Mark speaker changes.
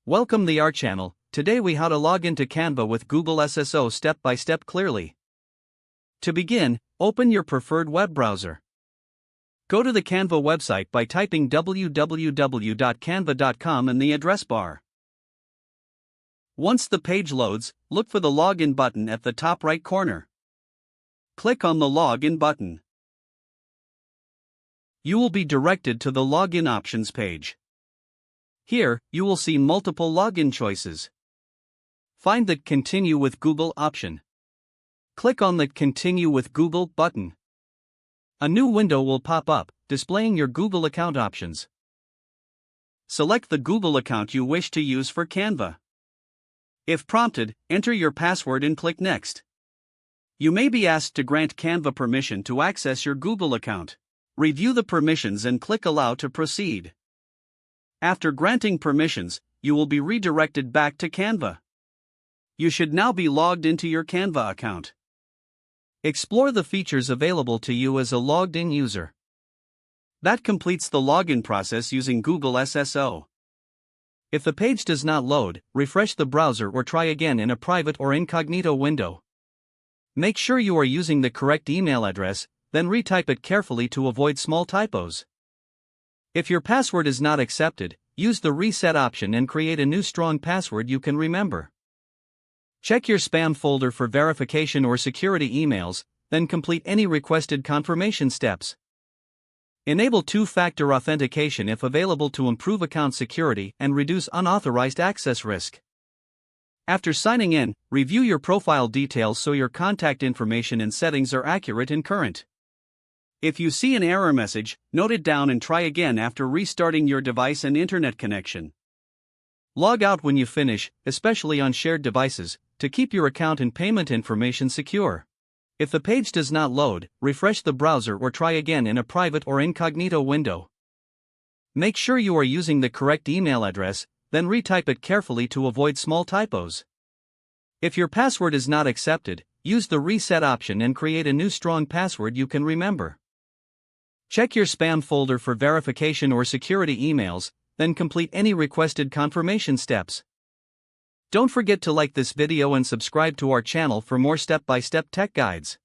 Speaker 1: Welcome to our channel. Today we how to log into Canva with Google SSO step by step clearly. To begin, open your preferred web browser. Go to the Canva website by typing www.canva.com in the address bar. Once the page loads, look for the login button at the top right corner. Click on the login button. You will be directed to the login options page. Here, you will see multiple login choices. Find the Continue with Google option. Click on the Continue with Google button. A new window will pop up, displaying your Google account options. Select the Google account you wish to use for Canva. If prompted, enter your password and click Next. You may be asked to grant Canva permission to access your Google account. Review the permissions and click Allow to proceed. After granting permissions, you will be redirected back to Canva. You should now be logged into your Canva account. Explore the features available to you as a logged-in user. That completes the login process using Google SSO. If the page does not load, refresh the browser or try again in a private or incognito window. Make sure you are using the correct email address, then retype it carefully to avoid small typos. If your password is not accepted, use the reset option and create a new strong password you can remember. Check your spam folder for verification or security emails, then complete any requested confirmation steps. Enable two-factor authentication if available to improve account security and reduce unauthorized access risk. After signing in, review your profile details so your contact information and settings are accurate and current. If you see an error message, note it down and try again after restarting your device and internet connection. Log out when you finish, especially on shared devices, to keep your account and payment information secure. If the page does not load, refresh the browser or try again in a private or incognito window. Make sure you are using the correct email address, then retype it carefully to avoid small typos. If your password is not accepted, use the reset option and create a new strong password you can remember. Check your spam folder for verification or security emails, then complete any requested confirmation steps. Don't forget to like this video and subscribe to our channel for more step-by-step tech guides.